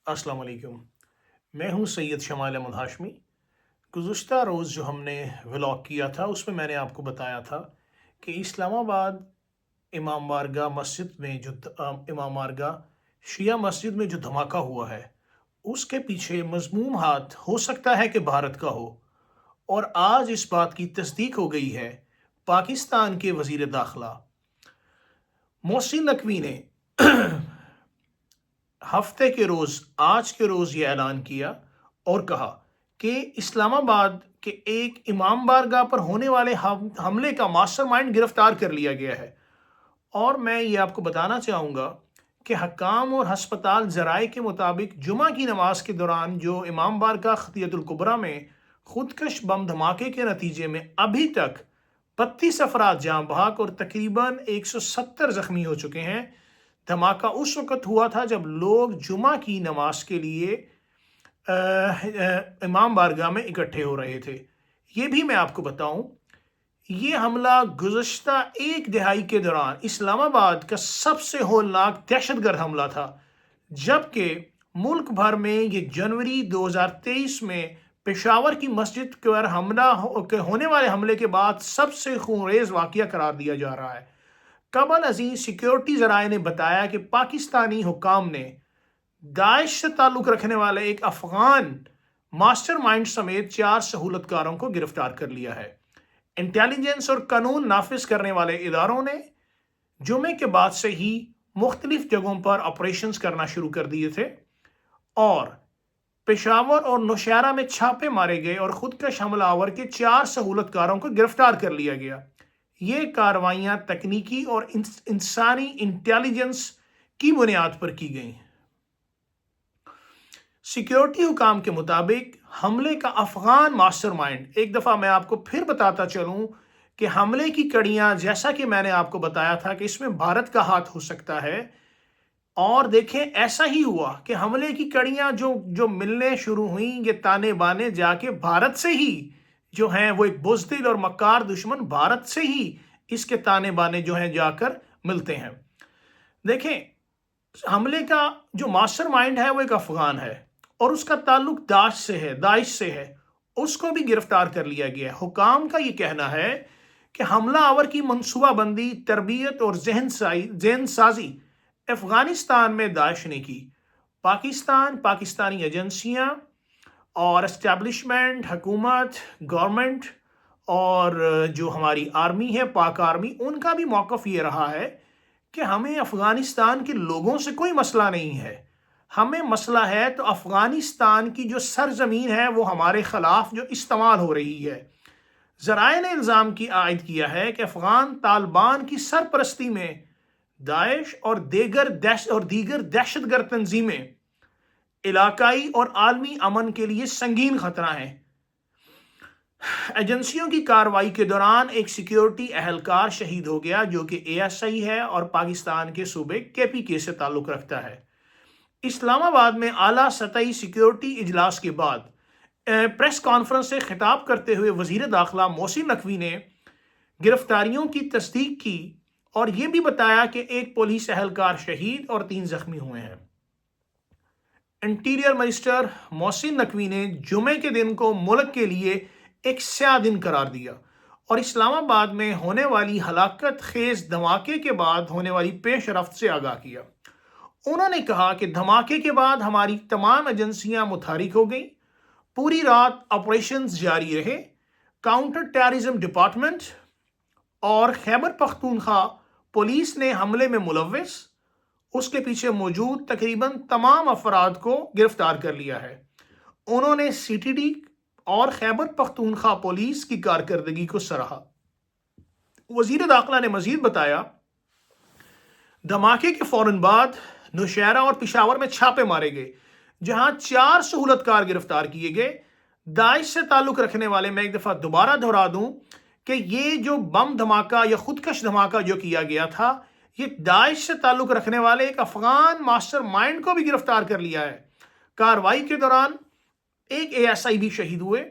السلام علیکم۔ میں ہوں سید شمال احمد ہاشمی۔ گزشتہ روز جو ہم نے ولاگ کیا تھا اس میں نے آپ کو بتایا تھا کہ اسلام آباد امام بارگاہ مسجد میں امام بارگاہ شیعہ مسجد میں جو دھماکہ ہوا ہے اس کے پیچھے مذموم ہاتھ ہو سکتا ہے کہ بھارت کا ہو، اور آج اس بات کی تصدیق ہو گئی ہے۔ پاکستان کے وزیر داخلہ محسن نقوی نے ہفتے کے روز آج کے روز یہ اعلان کیا اور کہا کہ اسلام آباد کے ایک امام بارگاہ پر ہونے والے حملے کا ماسٹر مائنڈ گرفتار کر لیا گیا ہے۔ اور میں یہ آپ کو بتانا چاہوں گا کہ حکام اور ہسپتال ذرائع کے مطابق جمعہ کی نماز کے دوران جو امام بارگاہ خطیۃ الکبریٰ میں خودکش بم دھماکے کے نتیجے میں ابھی تک 32 افراد جاں بحق اور تقریباً 170 زخمی ہو چکے ہیں۔ دھماکہ اس وقت ہوا تھا جب لوگ جمعہ کی نماز کے لیے امام بارگاہ میں اکٹھے ہو رہے تھے۔ یہ بھی میں آپ کو بتاؤں، یہ حملہ گزشتہ ایک دہائی کے دوران اسلام آباد کا سب سے ہولناک دہشت گرد حملہ تھا، جبکہ ملک بھر میں یہ جنوری 2023 میں پشاور کی مسجد پر ہونے والے حملے کے بعد سب سے خونریز واقعہ قرار دیا جا رہا ہے۔ قبل ازیں سیکیورٹی ذرائع نے بتایا کہ پاکستانی حکام نے داعش سے تعلق رکھنے والے ایک افغان ماسٹر مائنڈ سمیت 4 سہولت کاروں کو گرفتار کر لیا ہے۔ انٹیلیجنس اور قانون نافذ کرنے والے اداروں نے جمعے کے بعد سے ہی مختلف جگہوں پر آپریشنز کرنا شروع کر دیے تھے، اور پشاور اور نوشہرہ میں چھاپے مارے گئے اور خودکش حملہ آور کے 4 سہولت کاروں کو گرفتار کر لیا گیا۔ یہ کارروائیاں تکنیکی اور انسانی انٹیلیجنس کی بنیاد پر کی گئیں۔ سیکیورٹی حکام کے مطابق حملے کا افغان ماسٹر مائنڈ، ایک دفعہ میں آپ کو پھر بتاتا چلوں کہ حملے کی کڑیاں، جیسا کہ میں نے آپ کو بتایا تھا کہ اس میں بھارت کا ہاتھ ہو سکتا ہے، اور دیکھیں ایسا ہی ہوا کہ حملے کی کڑیاں جو ملنے شروع ہوئیں، یہ تانے بانے جا کے بھارت سے ہی جو ہیں، وہ ایک بزدل اور مکار دشمن بھارت سے ہی اس کے تانے بانے جو ہیں جا کر ملتے ہیں۔ دیکھیں، حملے کا جو ماسٹر مائنڈ ہے وہ ایک افغان ہے، اور اس کا تعلق داعش سے ہے۔ اس کو بھی گرفتار کر لیا گیا ہے۔ حکام کا یہ کہنا ہے کہ حملہ آور کی منصوبہ بندی، تربیت اور ذہن سازی افغانستان میں داعش نے کی۔ پاکستانی ایجنسیاں اور اسٹیبلشمنٹ، حکومت، گورنمنٹ اور جو ہماری آرمی ہے، پاک آرمی، ان کا بھی موقف یہ رہا ہے کہ ہمیں افغانستان کے لوگوں سے کوئی مسئلہ نہیں ہے، ہمیں مسئلہ ہے تو افغانستان کی جو سرزمین ہے وہ ہمارے خلاف جو استعمال ہو رہی ہے۔ ذرائع نے الزام عائد کیا ہے کہ افغان طالبان کی سرپرستی میں داعش اور دیگر دہشت گرد تنظیمیں علاقائی اور عالمی امن کے لیے سنگین خطرہ ہیں۔ ایجنسیوں کی کارروائی کے دوران ایک سیکیورٹی اہلکار شہید ہو گیا، جو کہ ASI ہے اور پاکستان کے صوبے KPK سے تعلق رکھتا ہے۔ اسلام آباد میں اعلیٰ سطحی سیکیورٹی اجلاس کے بعد پریس کانفرنس سے خطاب کرتے ہوئے وزیر داخلہ محسن نقوی نے گرفتاریوں کی تصدیق کی اور یہ بھی بتایا کہ ایک پولیس اہلکار شہید اور 3 زخمی ہوئے ہیں۔ انٹیریئر منسٹر محسن نقوی نے جمعے کے دن کو ملک کے لیے ایک سیاہ دن قرار دیا اور اسلام آباد میں ہونے والی ہلاکت خیز دھماکے کے بعد ہونے والی پیش رفت سے آگاہ کیا۔ انہوں نے کہا کہ دھماکے کے بعد ہماری تمام ایجنسیاں متحرک ہو گئیں، پوری رات آپریشنز جاری رہے۔ کاؤنٹر ٹیررزم ڈپارٹمنٹ اور خیبر پختونخوا پولیس نے حملے میں ملوث، اس کے پیچھے موجود تقریباً تمام افراد کو گرفتار کر لیا ہے۔ انہوں نے CTD اور خیبر پختونخوا پولیس کی کارکردگی کو سراہا۔ وزیر داخلہ نے مزید بتایا، دھماکے کے فوراً بعد نوشہرہ اور پشاور میں چھاپے مارے گئے، جہاں 4 سہولت کار گرفتار کیے گئے۔ داعش سے تعلق رکھنے والے، میں ایک دفعہ دوبارہ دہرا دوں کہ یہ جو بم دھماکہ یا خودکش دھماکہ جو کیا گیا تھا، یہ داعش سے تعلق رکھنے والے ایک افغان ماسٹر مائنڈ کو بھی گرفتار کر لیا ہے۔ کارروائی کے دوران ایک ASI بھی شہید ہوئے۔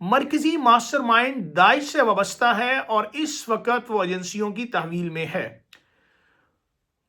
مرکزی ماسٹر مائنڈ داعش سے وابستہ ہے اور اس وقت وہ ایجنسیوں کی تحویل میں ہے۔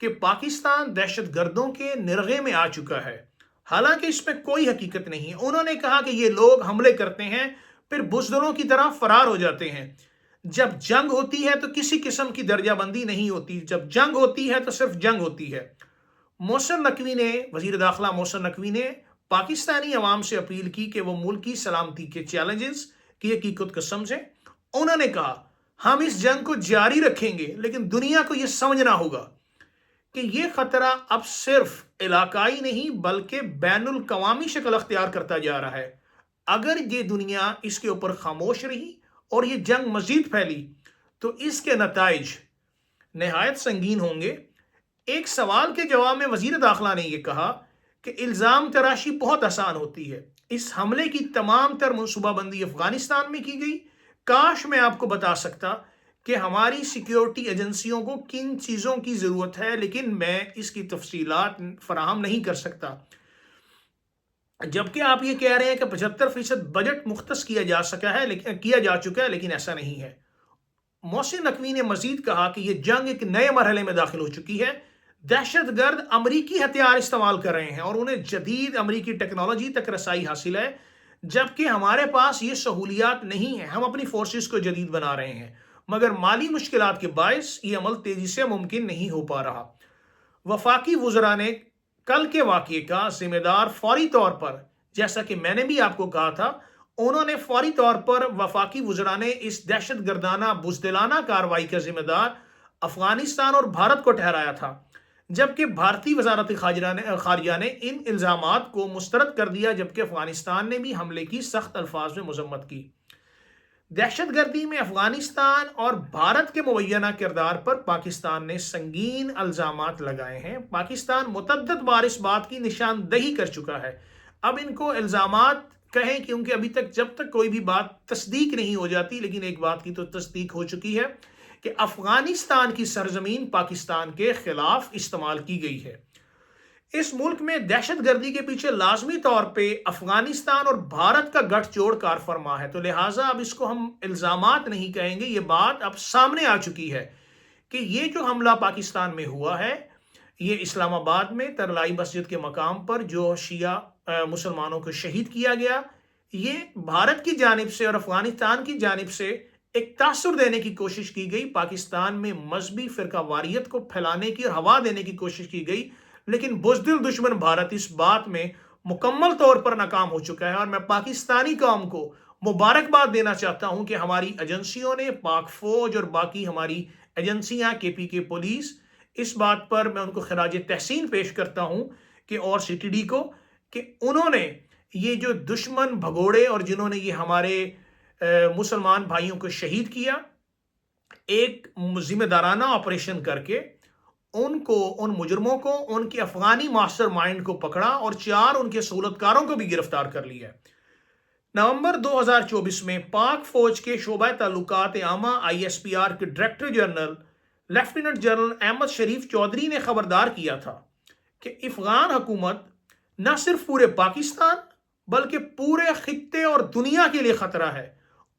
کہ پاکستان دہشت گردوں کے نرغے میں آ چکا ہے، حالانکہ اس میں کوئی حقیقت نہیں ہے۔ انہوں نے کہا کہ یہ لوگ حملے کرتے ہیں پھر بزدلوں کی طرح فرار ہو جاتے ہیں۔ جب جنگ ہوتی ہے تو کسی قسم کی درجہ بندی نہیں ہوتی، جب جنگ ہوتی ہے تو صرف جنگ ہوتی ہے۔ محسن نقوی نے وزیر داخلہ محسن نقوی نے پاکستانی عوام سے اپیل کی کہ وہ ملکی سلامتی کے چیلنجز کی حقیقت کو سمجھیں۔ انہوں نے کہا ہم اس جنگ کو جاری رکھیں گے، لیکن دنیا کو یہ سمجھنا ہوگا کہ یہ خطرہ اب صرف علاقائی نہیں بلکہ بین الاقوامی شکل اختیار کرتا جا رہا ہے۔ اگر یہ دنیا اس کے اوپر خاموش رہی اور یہ جنگ مزید پھیلی تو اس کے نتائج نہایت سنگین ہوں گے۔ ایک سوال کے جواب میں وزیر داخلہ نے یہ کہا کہ الزام تراشی بہت آسان ہوتی ہے، اس حملے کی تمام تر منصوبہ بندی افغانستان میں کی گئی۔ کاش میں آپ کو بتا سکتا کہ ہماری سیکیورٹی ایجنسیوں کو کن چیزوں کی ضرورت ہے، لیکن میں اس کی تفصیلات فراہم نہیں کر سکتا۔ جبکہ آپ یہ کہہ رہے ہیں کہ 75% بجٹ مختص کیا جا چکا ہے، لیکن ایسا نہیں ہے۔ محسن نقوی نے مزید کہا کہ یہ جنگ ایک نئے مرحلے میں داخل ہو چکی ہے۔ دہشت گرد امریکی ہتھیار استعمال کر رہے ہیں اور انہیں جدید امریکی ٹیکنالوجی تک رسائی حاصل ہے، جبکہ ہمارے پاس یہ سہولیات نہیں ہیں۔ ہم اپنی فورسز کو جدید بنا رہے ہیں، مگر مالی مشکلات کے باعث یہ عمل تیزی سے ممکن نہیں ہو پا رہا۔ وفاقی وزراء نے کل کے واقعے کا ذمہ دار فوری طور پر، جیسا کہ میں نے بھی آپ کو کہا تھا، انہوں نے فوری طور پر وفاقی وزراء نے اس دہشت گردانہ بزدلانہ کارروائی کا ذمہ دار افغانستان اور بھارت کو ٹھہرایا تھا، جبکہ بھارتی وزارت خارجہ نے ان الزامات کو مسترد کر دیا، جبکہ افغانستان نے بھی حملے کی سخت الفاظ میں مذمت کی۔ دہشت گردی میں افغانستان اور بھارت کے مبینہ کردار پر پاکستان نے سنگین الزامات لگائے ہیں۔ پاکستان متعدد بار اس بات کی نشاندہی کر چکا ہے۔ اب ان کو الزامات کہیں کیونکہ ابھی تک جب تک کوئی بھی بات تصدیق نہیں ہو جاتی، لیکن ایک بات کی تو تصدیق ہو چکی ہے کہ افغانستان کی سرزمین پاکستان کے خلاف استعمال کی گئی ہے۔ اس ملک میں دہشت گردی کے پیچھے لازمی طور پہ افغانستان اور بھارت کا گٹھ جوڑ کار فرما ہے، تو لہٰذا اب اس کو ہم الزامات نہیں کہیں گے، یہ بات اب سامنے آ چکی ہے کہ یہ جو حملہ پاکستان میں ہوا ہے، یہ اسلام آباد میں ترلائی مسجد کے مقام پر جو شیعہ مسلمانوں کو شہید کیا گیا، یہ بھارت کی جانب سے اور افغانستان کی جانب سے ایک تاثر دینے کی کوشش کی گئی، پاکستان میں مذہبی فرقہ واریت کو پھیلانے کی اور ہوا دینے کی کوشش کی گئی، لیکن بزدل دشمن بھارت اس بات میں مکمل طور پر ناکام ہو چکا ہے۔ اور میں پاکستانی قوم کو مبارکباد دینا چاہتا ہوں کہ ہماری ایجنسیوں نے، پاک فوج اور باقی ہماری ایجنسیاں، KPK پولیس، اس بات پر میں ان کو خراج تحسین پیش کرتا ہوں کہ اور CTD کو، کہ انہوں نے یہ جو دشمن بھگوڑے اور جنہوں نے یہ ہمارے مسلمان بھائیوں کو شہید کیا، ایک ذمہ دارانہ آپریشن کر کے ان مجرموں کو، ان کے افغانی ماسٹر مائنڈ کو پکڑا اور 4 ان کے سہولتکاروں کو بھی گرفتار کر لیا۔ نومبر 2024 میں پاک فوج کے شعبہ تعلقات عامہ ISPR کے director general lieutenant general Ahmed Sharif Chaudhry نے خبردار کیا تھا کہ افغان حکومت نہ صرف پورے پاکستان بلکہ پورے خطے اور دنیا کے لیے خطرہ ہے۔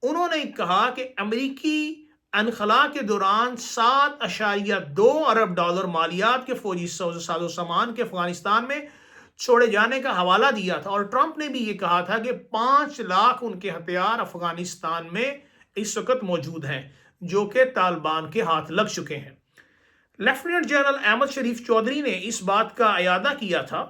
انہوں نے کہا کہ امریکی انخلا کے دوران $7.2 ارب مالیات کے فوجی ساز و سامان کے افغانستان میں چھوڑے جانے کا حوالہ دیا تھا، اور ٹرمپ نے بھی یہ کہا تھا کہ 5 لاکھ ان کے ہتھیار افغانستان میں اس وقت موجود ہیں جو کہ طالبان کے ہاتھ لگ چکے ہیں۔ لیفٹیننٹ جنرل احمد شریف چودھری نے اس بات کا اعادہ کیا تھا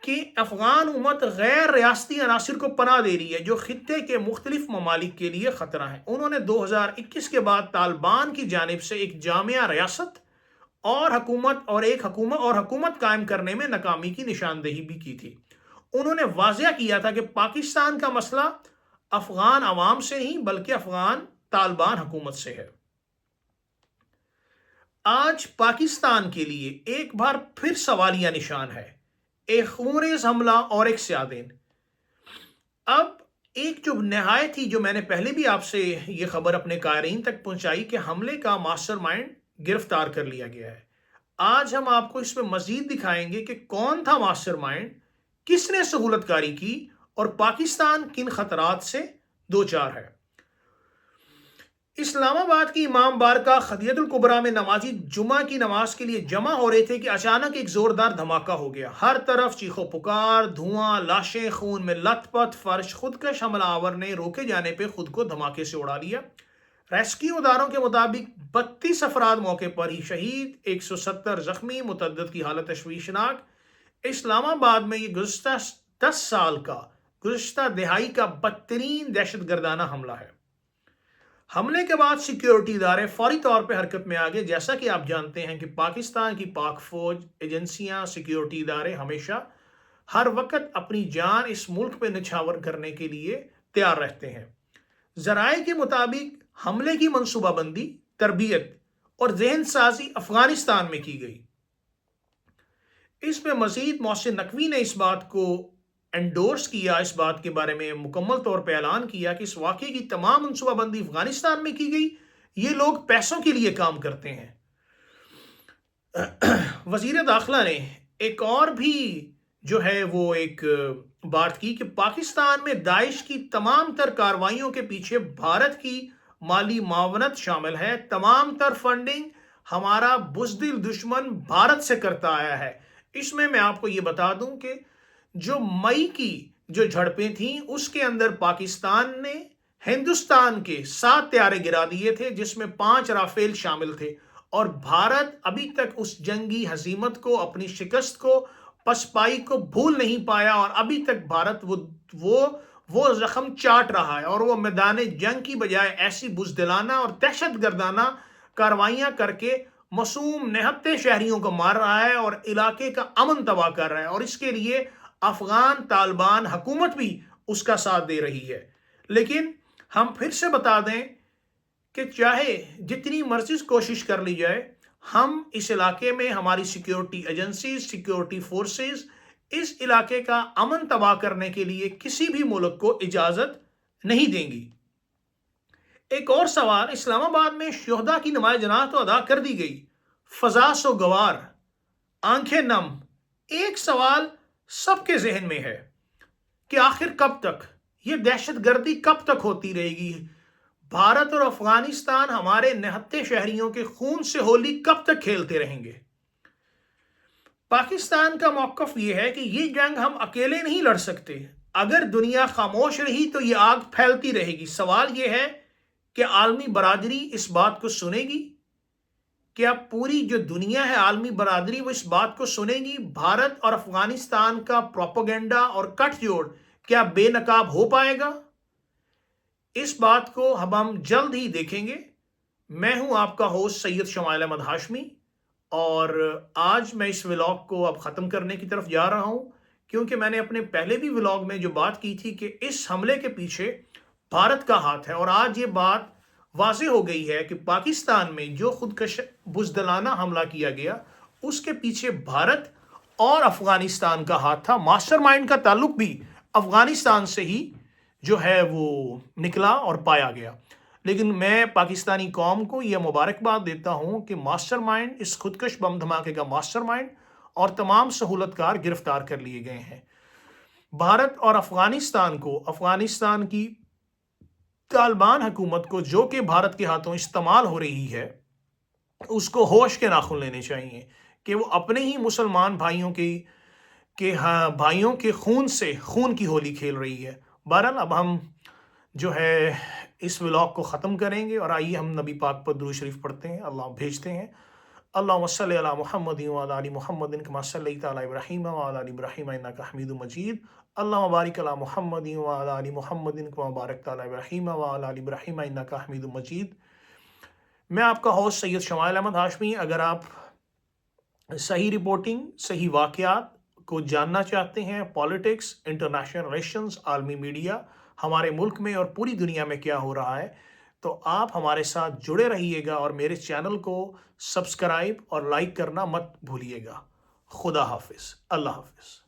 کہ افغان حکومت غیر ریاستی عناصر کو پناہ دے رہی ہے جو خطے کے مختلف ممالک کے لیے خطرہ ہیں۔ انہوں نے 2021 کے بعد طالبان کی جانب سے ایک جامع ریاست اور حکومت قائم کرنے میں ناکامی کی نشاندہی بھی کی تھی۔ انہوں نے واضح کیا تھا کہ پاکستان کا مسئلہ افغان عوام سے نہیں بلکہ افغان طالبان حکومت سے ہے۔ آج پاکستان کے لیے ایک بار پھر سوالیہ نشان ہے، ایک خونریز حملہ اور ایک سیاہ دن۔ اب ایک جو نہایت ہی، جو میں نے پہلے بھی آپ سے یہ خبر اپنے قائرین تک پہنچائی کہ حملے کا ماسٹر مائنڈ گرفتار کر لیا گیا ہے، آج ہم آپ کو اس میں مزید دکھائیں گے کہ کون تھا ماسٹر مائنڈ، کس نے سہولت کاری کی اور پاکستان کن خطرات سے دوچار ہے۔ اسلام آباد کی امام بارگاہ خدیجہ الکبریٰ میں نمازی جمعہ کی نماز کے لیے جمع ہو رہے تھے کہ اچانک ایک زوردار دھماکہ ہو گیا۔ ہر طرف چیخ و پکار، دھواں، لاشیں خون میں لت پت، فرش خودکش حملہ آور نے روکے جانے پہ خود کو دھماکے سے اڑا لیا۔ ریسکیو اداروں کے مطابق 32 افراد موقع پر ہی شہید، 170 زخمی، متعدد کی حالت تشویشناک۔ اسلام آباد میں یہ گزشتہ 10 سال کا، گزشتہ دہائی کا بدترین دہشت گردانہ حملہ ہے۔ حملے کے بعد سیکیورٹی ادارے فوری طور پہ حرکت میں آگے۔ جیسا کہ آپ جانتے ہیں کہ پاکستان کی پاک فوج، ایجنسیاں، سیکیورٹی ادارے ہمیشہ ہر وقت اپنی جان اس ملک پہ نچھاور کرنے کے لیے تیار رہتے ہیں۔ ذرائع کے مطابق حملے کی منصوبہ بندی، تربیت اور ذہن سازی افغانستان میں کی گئی۔ اس میں مزید محسن نقوی نے اس بات کو انڈورس کیا، اس بات کے بارے میں مکمل طور پہ اعلان کیا کہ اس واقعے کی تمام منصوبہ بندی افغانستان میں کی گئی، یہ لوگ پیسوں کے لیے کام کرتے ہیں۔ وزیر داخلہ نے ایک اور بھی جو ہے وہ ایک بات کی کہ پاکستان میں داعش کی تمام تر کارروائیوں کے پیچھے بھارت کی مالی معاونت شامل ہے۔ تمام تر فنڈنگ ہمارا بزدل دشمن بھارت سے کرتا آیا ہے۔ اس میں آپ کو یہ بتا دوں کہ جو مئی کی جو جھڑپیں تھیں اس کے اندر پاکستان نے ہندوستان کے 7 طیارے گرا دیے تھے، جس میں 5 رافیل شامل تھے، اور بھارت ابھی تک اس جنگی ہزیمت کو، اپنی شکست کو، پسپائی کو بھول نہیں پایا، اور ابھی تک بھارت وہ زخم چاٹ رہا ہے، اور وہ میدان جنگ کی بجائے ایسی بزدلانہ اور دہشت گردانہ کارروائیاں کر کے معصوم نہتے شہریوں کو مار رہا ہے اور علاقے کا امن تباہ کر رہا ہے، اور اس کے لیے افغان طالبان حکومت بھی اس کا ساتھ دے رہی ہے۔ لیکن ہم پھر سے بتا دیں کہ چاہے جتنی مرضی کوشش کر لی جائے، ہم اس علاقے میں ہماری سیکیورٹی ایجنسیز، سیکیورٹی فورسز اس علاقے کا امن تباہ کرنے کے لیے کسی بھی ملک کو اجازت نہیں دیں گی۔ ایک اور سوال، اسلام آباد میں شہداء کی نماز جنازہ تو ادا کر دی گئی، فضا سو گوار، آنکھیں نم۔ ایک سوال سب کے ذہن میں ہے کہ آخر کب تک یہ دہشت گردی کب تک ہوتی رہے گی؟ بھارت اور افغانستان ہمارے نہتے شہریوں کے خون سے ہولی کب تک کھیلتے رہیں گے؟ پاکستان کا موقف یہ ہے کہ یہ جنگ ہم اکیلے نہیں لڑ سکتے۔ اگر دنیا خاموش رہی تو یہ آگ پھیلتی رہے گی۔ سوال یہ ہے کہ عالمی برادری اس بات کو سنے گی؟ کیا پوری جو دنیا ہے، عالمی برادری، وہ اس بات کو سنے گی؟ بھارت اور افغانستان کا پروپیگنڈا اور کٹ جوڑ کیا بے نقاب ہو پائے گا؟ اس بات کو ہم جلد ہی دیکھیں گے۔ میں ہوں آپ کا ہوسٹ سید شمائل احمد ہاشمی، اور آج میں اس ولاگ کو اب ختم کرنے کی طرف جا رہا ہوں، کیونکہ میں نے اپنے پہلے بھی ولاگ میں جو بات کی تھی کہ اس حملے کے پیچھے بھارت کا ہاتھ ہے، اور آج یہ بات واضح ہو گئی ہے کہ پاکستان میں جو خودکش بزدلانہ حملہ کیا گیا اس کے پیچھے بھارت اور افغانستان کا ہاتھ تھا۔ ماسٹر مائنڈ کا تعلق بھی افغانستان سے ہی جو ہے وہ نکلا اور پایا گیا۔ لیکن میں پاکستانی قوم کو یہ مبارکباد دیتا ہوں کہ ماسٹر مائنڈ، اس خودکش بم دھماکے کا ماسٹر مائنڈ اور تمام سہولت کار گرفتار کر لیے گئے ہیں۔ بھارت اور افغانستان کو، افغانستان کی طالبان حکومت کو جو کہ بھارت کے ہاتھوں استعمال ہو رہی ہے، اس کو ہوش کے ناخن لینے چاہیے کہ وہ اپنے ہی مسلمان بھائیوں کے خون سے خون کی ہولی کھیل رہی ہے۔ بہرحال اب ہم جو ہے اس ولاگ کو ختم کریں گے، اور آئیے ہم نبی پاک پر درود شریف پڑھتے ہیں، اللہ بھیجتے ہیں۔ اللہم صلی علی محمد وعلی آل محمد کما صلیت علی ابراہیم وعلی آل ابراہیم انک حمید مجید۔ اللہم بارک علی محمد وعلی آل محمد کما بارکت علی ابراہیم وعلی آل ابراہیم انک حمید مجید۔ میں آپ کا ہوسٹ سید شمائل احمد ہاشمی۔ اگر آپ صحیح رپورٹنگ، صحیح واقعات کو جاننا چاہتے ہیں، پالیٹکس، انٹرنیشنل ریلیشنز، عالمی میڈیا، ہمارے ملک میں اور پوری دنیا میں کیا ہو رہا ہے، تو آپ ہمارے ساتھ جڑے رہیے گا، اور میرے چینل کو سبسکرائب اور لائک کرنا مت بھولیے گا۔ خدا حافظ، اللہ حافظ۔